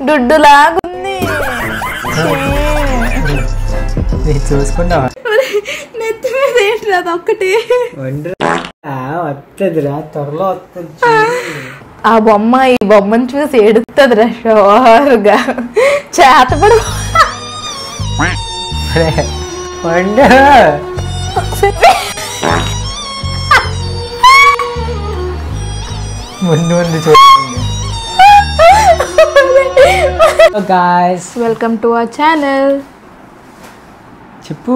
దుడ్డులాగుంది. చూసుకున్నావా? నెత్తి మీద ఏంటి అది ఒక్కటి వస్తుందిరా, త్వరలో వస్తుంది. ఆ బొమ్మ ఈ బొమ్మను చూసి ఎడుతుందిరా షోరుగా. చేతపడు ముందు ముందు చూడండి. Guys welcome to our channel. చెప్పు.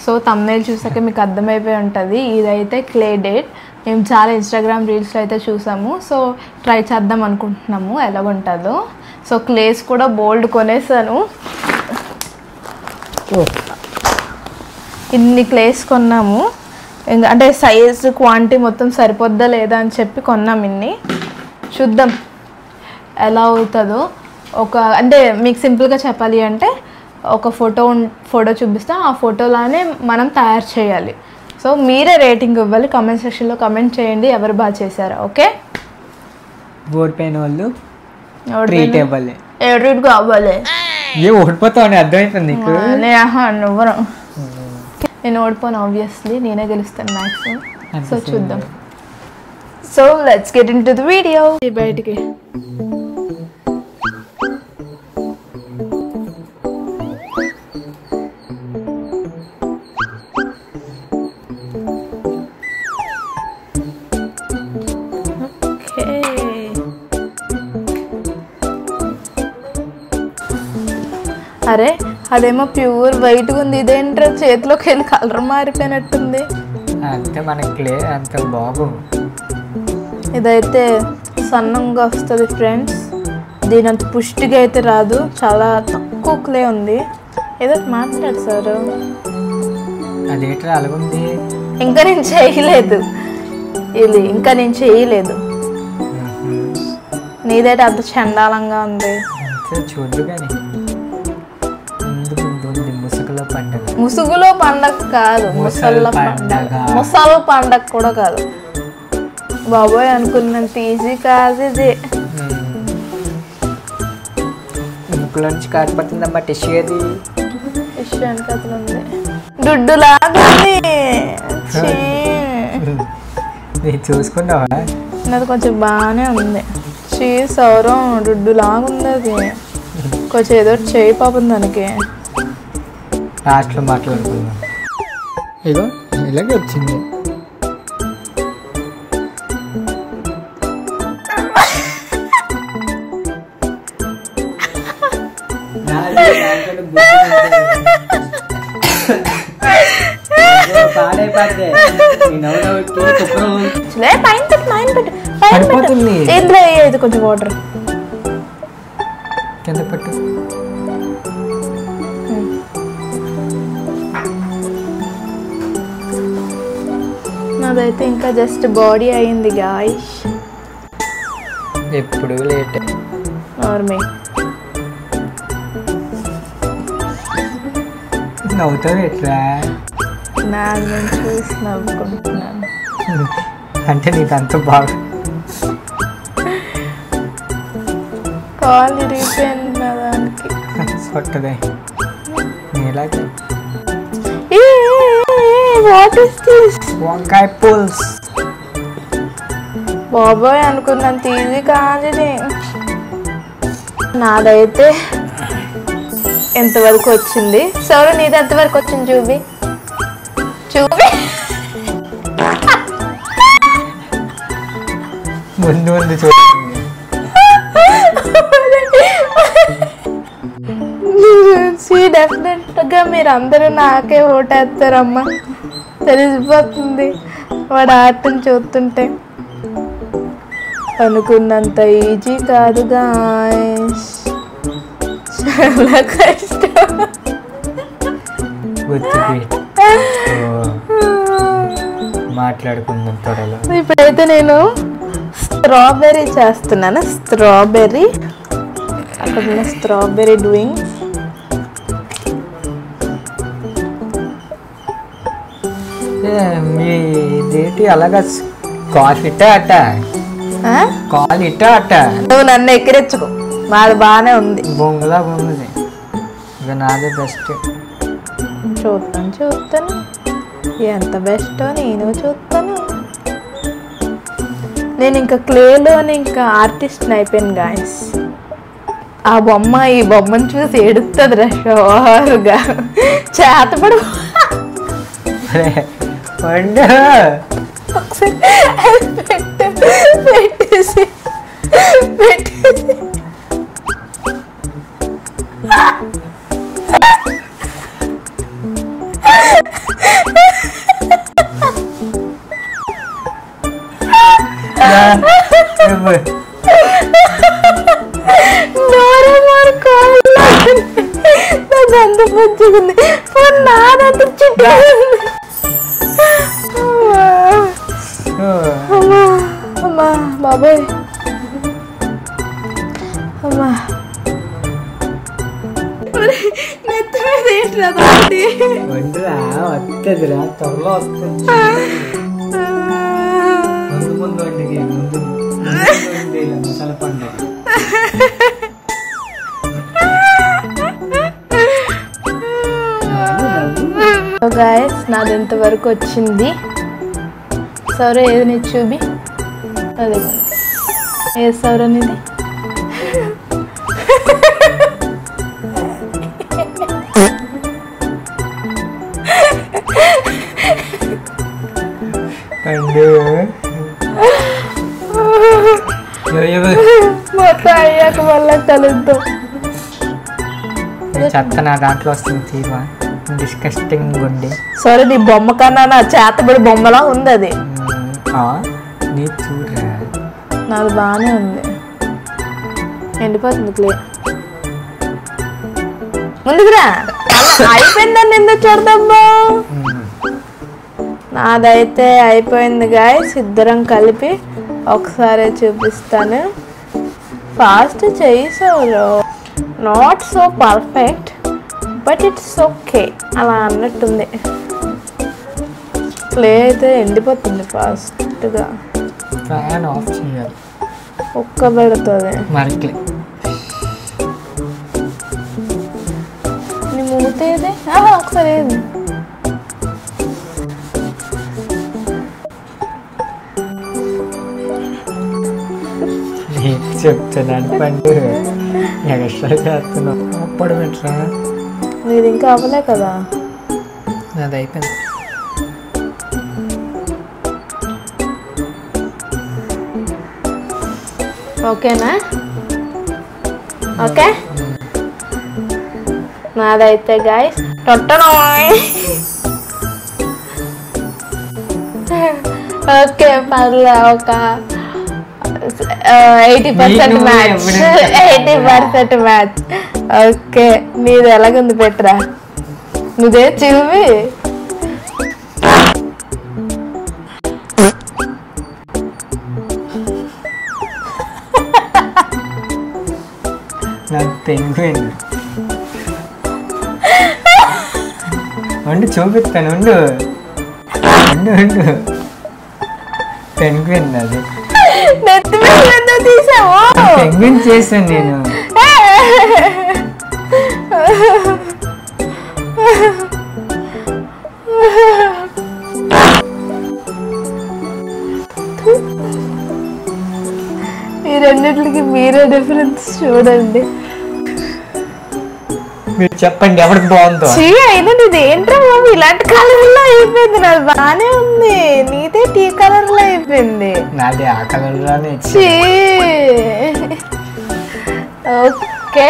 సో తమ్నైల్ చూసాక మీకు అర్థమైపోయి ఉంటుంది. ఇదైతే క్లే డేట్. మేము చాలా ఇన్స్టాగ్రామ్ రీల్స్లో అయితే చూసాము. సో ట్రై చేద్దాం అనుకుంటున్నాము ఎలాగుంటుందో. సో క్లేస్ కూడా బోల్డ్ కొనేసాను. ఇన్ని క్లేస్ కొన్నాము. అంటే సైజ్ క్వాంటిటీ మొత్తం సరిపోద్దా లేదా అని చెప్పి కొన్నాం ఇన్ని. చూద్దాం ఎలా అవుతుందో. అంటే మీకు సింపుల్గా చెప్పాలి అంటే ఒక ఫోటో చూపిస్తే ఆ ఫోటోలానే మనం తయారు చేయాలి. సో మీరే రేటింగ్ ఇవ్వాలి. కామెంట్ సెక్షన్లో కామెంట్ చేయండి ఎవరు బాగా చేశారో. ఓకే, ఓడిపోయిన వాళ్ళు ఎడిట్ కావాలి. ఓడిపోతావు అని అర్థమైపోయింది నీకు. నువ్వు నేను ఓడిపోను, ఆబ్వియస్లీ నేనే గెలుస్తాను మ్యాక్సిమం. సో చూద్దాం. So let's get in to the video. బయటికి అరే అదేమో ప్యూర్ వైట్గా ఉంది. ఇదేంట్రా చేతిలోకి వెళ్ళి కలర్ మారిపోయినట్టుంది. అంతే మనకి అంత బాగు. ఇదైతే సన్నంగా వస్తుంది ఫ్రెండ్స్. దీని అంత పుష్టిగా అయితే రాదు. చాలా తక్కువ క్లే ఉంది. ఏదో మాట్లాడు సార్. అదేంటి అలాగుంది? ఇంకా నేను చేయలేదు ఇది. నీదైతే అంత చండాలంగా ఉంది. చూద్దు కానీ ముసుగులో పండగ కాదు, ముసళ్ళ పండగ కూడా కాదు. బాబోయ్ అనుకున్నంత ఈజీ కాదు ఇది. ముక్కులో నుంచి కారిపోతుందమ్మా టిష్యూ. అది టిష్యూ వెనకతలు ఉంది. దుడ్డులాగుంది. చూసుకున్నావా? అది కొంచెం బాగానే ఉంది. సౌరం దుడ్డులాగుంది. అది కొంచెం ఏదో చేయి పాపం దానికి. లాస్ట్లో మాట్లాడుకుందాం. ఇగో ఇలాగే వచ్చింది. ఇందులో ఇది కొంచెం వాటర్ కింద పెట్టు. నాదైతే ఇంకా జస్ట్ బాడీ అయింది గాయ్స్. ఎప్పుడు లేట్ నార్మే. నవ్వుతావు ఎట్లా? నేను చూసి నవ్వుకుంటున్నాను. అంటే నీకు అంత బాగా కాల్ ఇరిగిపోయింది నా దానికి. సొట్టదే నీలాగే. What is this? వంకాయ పుల్స్. బాబోయ్ అనుకున్నంత ఈజీ కాదు ఇది. నాదైతే ఎంతవరకు వచ్చింది? సౌర నీది ఎంతవరకు వచ్చింది చూపి. ముందు ముందు చూడండి. డెఫినెట్గా మీరు అందరూ నాకే ఓటేస్తారమ్మా. తెలిసిపోతుంది వాడు ఆటను చూస్తుంటే. అనుకున్నంత ఈజీ కాదు గాయ్స్, చాలా కష్టం. మాట్లాడుకుందాం త్వరలో. ఇప్పుడైతే నేను స్ట్రాబెర్రీ చేస్తున్నాను. స్ట్రాబెర్రీ అక్కడ స్ట్రాబెర్రీ డూయింగ్. మీదేంటి అలాగా కాల్ ఇట్ట అట్ట, కాల్ ఇట్ట అట్ట. నువ్వు నన్ను ఎక్కిరెచ్చుకో, మాది బాగానే ఉంది. బొంగులా బొంగుది. ఇక నాదే బెస్ట్. చూస్తాను ఎంత బెస్టో నేను చూస్తాను. నేను ఇంకా క్లేలోని ఇంకా ఆర్టిస్ట్ని అయిపోయాను గాయస్. ఆ బొమ్మ ఈ బొమ్మను చూసి ఎడుతుంది రషోరుగా చేతపడు. పెట్టేసి నాదంత మంచిగుంది, నాదంత చిట్టుగా ఉంది. అమ్మా బాబాయ్ అమ్మా నెత్తి మీద ఏంట్రా వస్తుందిరా త్వరలో వస్తుంది. ముందు ముందు వంటికి ముందు మసాలా పండుగ. గాయస్ నాది ఎంతవరకు వచ్చింది. సౌర ఏది నీ చూపి. అదే ఏ సౌర నీది. మొత్తం అయ్యాక మళ్ళీ కలుద్దాం. చెత్త నా దాంట్లో వస్తుంది తీవా. డిస్కస్టింగ్ ఉండి. సరే నీ బొమ్మ కన్నా నా చేతబడి బొమ్మలా ఉంది అది. నీ చూడరా. నాది బాగానే ఉంది. ఎండిపోతుంది క్లే. ముందుకురా. అయిపోయిందని ఎందుకు చూడదమ్మా. నాదైతే అయిపోయింది గాయస్. ఇద్దరం కలిపి ఒకసారి చూపిస్తాను. ఫాస్ట్ చేసావు. Not so perfect but it's okay అలా అన్నట్టుంది. ప్లే అయితే ఎండిపోతుంది ఫాస్ట్గా. ఫ్యాన్ ఆఫ్ చేయాలి. ఒక్క పెడుతుంది మరికి. నీ మూతేది ఒకసారి ఏది. చెప్తున్నాను పండు ఎక్స్ట్రా చేస్తున్నావు. అప్పుడు ఎట్లా నీది ఇంకా అవ్వలే కదా. అది అయిపోయింది. ఓకేనా? ఓకే నాదైతే గాయస్ ఓకే పర్లే. ఒక 80% మ్యాచ్. 80% మ్యాచ్. ఓకే నీది ఎలాగుంది పెట్టరా. నువ్వే చూవి. నాకు పెంగ్విన్ ఉండు చూపిస్తాను. ఉండు ఉండు ఉండు. పెంగ్విన్ అది. నెత్తి మీద తీసావు. పెంగ్విన్ చేశాను నేను. ఈ రెండిట్లకి మీరే డిఫరెన్స్ చూడండి. మీరు చెప్పండి ఎవరికి బాగుందో. అయినా నీది ఏంట్రా బాబు ఇలాంటి కలర్ లో అయిపోయింది. నాది బాగానే ఉంది. నీదే టీ కలర్ లో అయిపోయింది. నాది ఆ కలర్ లోనే. ఓకే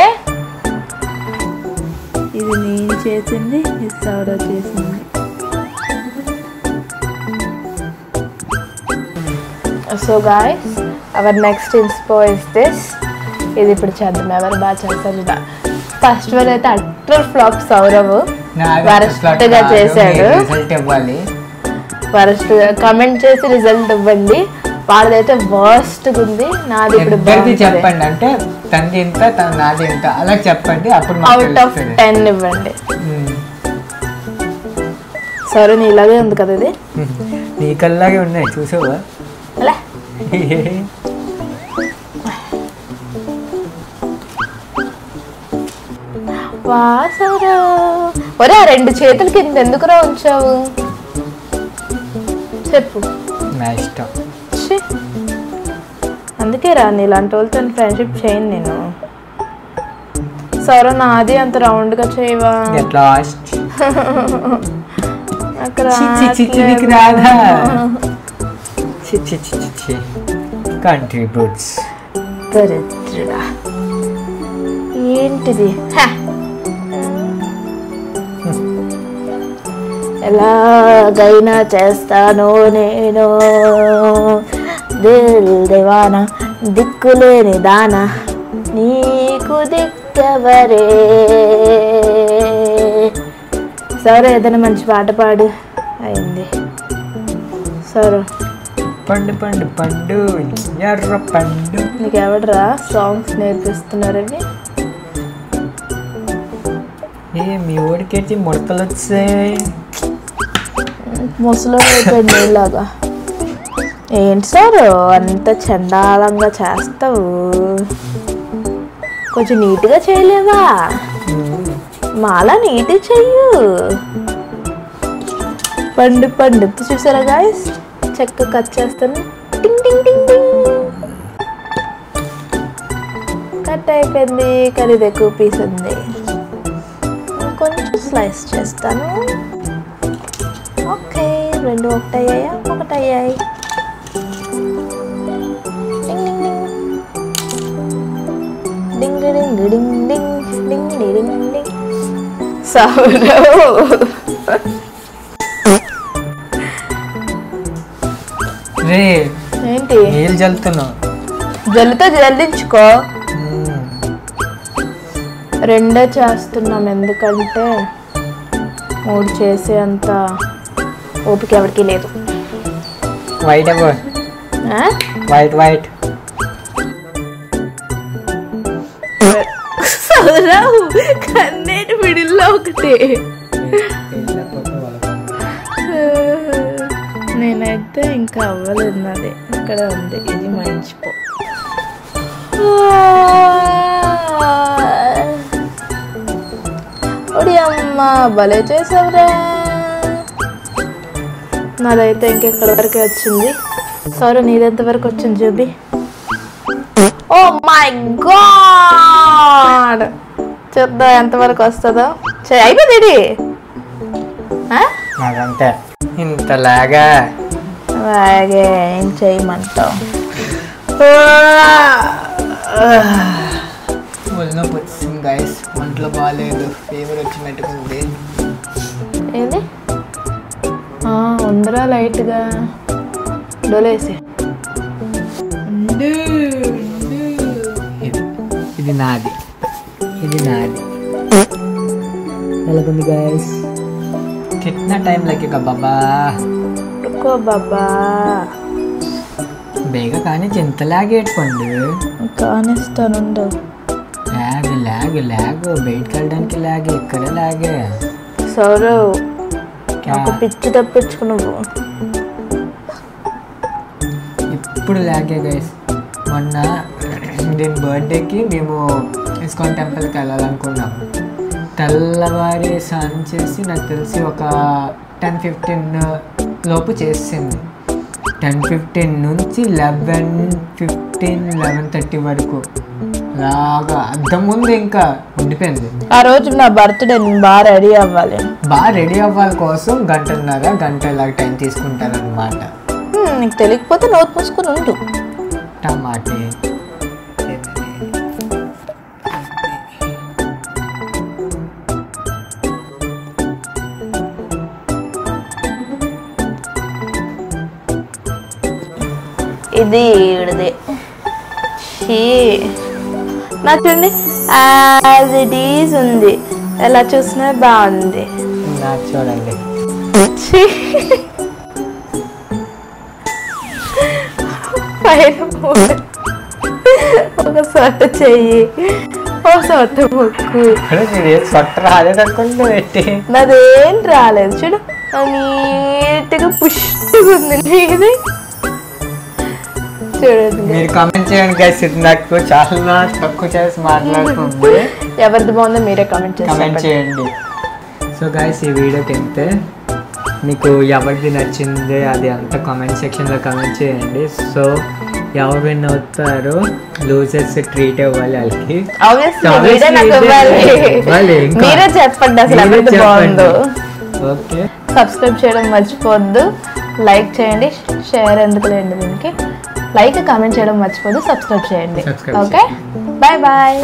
ఇది నేను చేసింది, ఇది సౌర చేసింది. So guys our next inspo is this. ఇది ఇప్పుడు చేద్దాం. ఎవరు బాగా చేస్తారు. ఫస్ట్ వన్ అయితే అట్టర్ ఫ్లాప్ సౌరవ్ వరస్ట్ గా చేశాడు. వరస్ట్ కమెంట్ చేసి రిజల్ట్ ఇవ్వండి. వాళ్ళదైతే వర్స్ట్ ఉంది. నాది ఇప్పుడు చెప్పండి. అంటే తనది ఎంత నాది ఎంత అలా చెప్పండి. అప్పుడు అవుట్ ఆఫ్ 10 ఇవ్వండి. సరే నీ ఇలాగే ఉంది కదా. ఇది నీ కల్లాగే ఉన్నాయి చూసావా. వాసరా ఒరే ఆ 2 చేతులు కింద ఎందుకురా ఉంచావు చెప్పు. నా ఇష్టం. ఛీ, అందుకే రా నీలాంటి వాళ్ళతో ఫ్రెండ్షిప్ చేయను నేను. సరే నాది అంత రౌండ్గా చేయవా? కంట్రిబ్యూట్స్ దరిద్రుడా ఏంటిది? ఎలాగైనా చేస్తాను నేను దిల్ దేవానా దిక్కులేని దానా నీకు దిక్కవరే. సరే ఏదైనా మంచి పాట పాడు. అయింది. సరే పండు పండు పండు ఎర్ర పండు. నీకు ఎవడరా సాంగ్స్ నేర్పిస్తున్నారు? అవి మీ ఓడికేసి ముడతలు వచ్చాయి. ముసలో అయిపోయింది ఇలాగా. ఏంటి సార్ అంత చండాలంగా చేస్తావు? కొంచెం నీట్గా చేయలేవా? మాలా నీట్గా చెయ్యు. పండు పండు చూసారా గాయస్? చెక్క కట్ చేస్తాను. టింగ్ టింగ్ టింగ్ టింగ్. కట్ అయిపోయింది. ఖరీదు ఎక్కువ పీస్ ఉంది. కొంచెం స్లైస్ చేస్తాను. ఓకే 2 ఒకటయ్యాయా? 1 అయ్యాయి. డింగ్ డింగ్ డింగ్ డింగ్ డింగ్ డింగ్ డింగ్. రే ఏంటి నీళ్ళు జల్లుతున్నావు? జల్లితో జల్లించుకో. 2 చేస్తున్నాం ఎందుకంటే 3 చేసే అంత ఓపిక ఎవరికి లేదు. వైట్ వైట్ వైట్ కన్నేటి మిడిల్లో ఒకటి. నేనైతే ఇంకా అవ్వలేదు. నాది ఇక్కడ ఉంది. ఇది మర్చిపో. ఒడి అమ్మ భలే చేసావురా. నాదైతే ఇంకెక్కడ వరకే వచ్చింది. సరే నీదెంత వరకు వచ్చింది చూపి. ఓ మై గాడ్ చూద్దాం ఎంతవరకు వస్తుందో. అయిపోయింది. నాకంటే ఇంతలాగా అలాగే ఏం చేయమంటావు? ఒళ్ళనొప్పి వచ్చింది గైస్. ఒంట్లో బాగాలేదు. ఫీవర్ వచ్చినట్టుకుంది. ఏంది ఉందరా లైట్గా డోలేసి. ఇది నాది. ఇది నాది. ఎలాగుంది గైస్? కిట్నా టైం లగేగా బాబా? రుకో బాబా. బేగా కానీ చింతలాగేట్టుకోండి. కానిస్తానుండు. లాగ్ లాగ్ లాగ్ బయటకు వెళ్ళడానికి లాగే. ఇక్కడ లాగే. సరే ఒక పిచ్చి తప్పించుకున్నావు. ఇప్పుడు లాగే గైస్. మొన్న దీని బర్త్డేకి మేము ఇస్కాన్ టెంపుల్కి వెళ్ళాలనుకున్నాం. తెల్లవారి స్నానం చేసి నాకు తెలిసి ఒక 10-15 లోపు చేసింది. 10-15 నుంచి 11:30 వరకు లాగా అద్దం ముందు ఇంకా ఉండిపోయింది. ఆ రోజు నా బర్త్డే బాగా రెడీ అవ్వాలి. బాగా రెడీ అవ్వాలి కోసం 1.5 గంట ఇలాగ టైం తీసుకుంటారనమాట. నీకు తెలియకపోతే నోట్ మూసుకొని ఉండు. టమాటే ఇది ఈడది. నా చూడండి యాజ్ ఇట్ ఈజ్ ఉంది. ఎలా చూసినా బాగుంది. నాకు చూడండి. పైన ఒక సొట్ట చెయ్యి, ఒక సొట్ట ముక్కు. సొట్ట రాలేదనుకుంటూ పెట్టి నాదేం రాలేదు. చూడు నీట్గా పుష్టిగా ఉంది. నీది చూడండి మీరు కామెంట్ చేయండి గైస్. నాకు చాలా తక్కువ చేసి మాట్లాడుతుంది. ఎవరిది బాగుందో మీరే కామెంట్ కామెంట్ చేసి చేయండి. సో గైస్ ఈ వీడియోకి ఇంతే. మీకు ఎవరిది నచ్చింది అది అంతా కామెంట్ సెక్షన్లో కామెంట్ చేయండి. సో ఎవరు విన్ అవుతారో లూజర్స్ ట్రీట్ ఇవ్వాలి వాళ్ళకి. మీరే నాకు ఇవ్వాలి. మీరే చెప్పండి అసలు ఎవరిది బాగుందో. ఓకే, సబ్స్క్రైబ్ చేయడం మర్చిపోవద్దు. లైక్ చేయండి, షేర్ ఎందుకు లేండి దీనికి. లైక్ కామెంట్ చేయడం మర్చిపోద్దు, సబ్స్క్రైబ్ చేయండి. Okay, bye bye.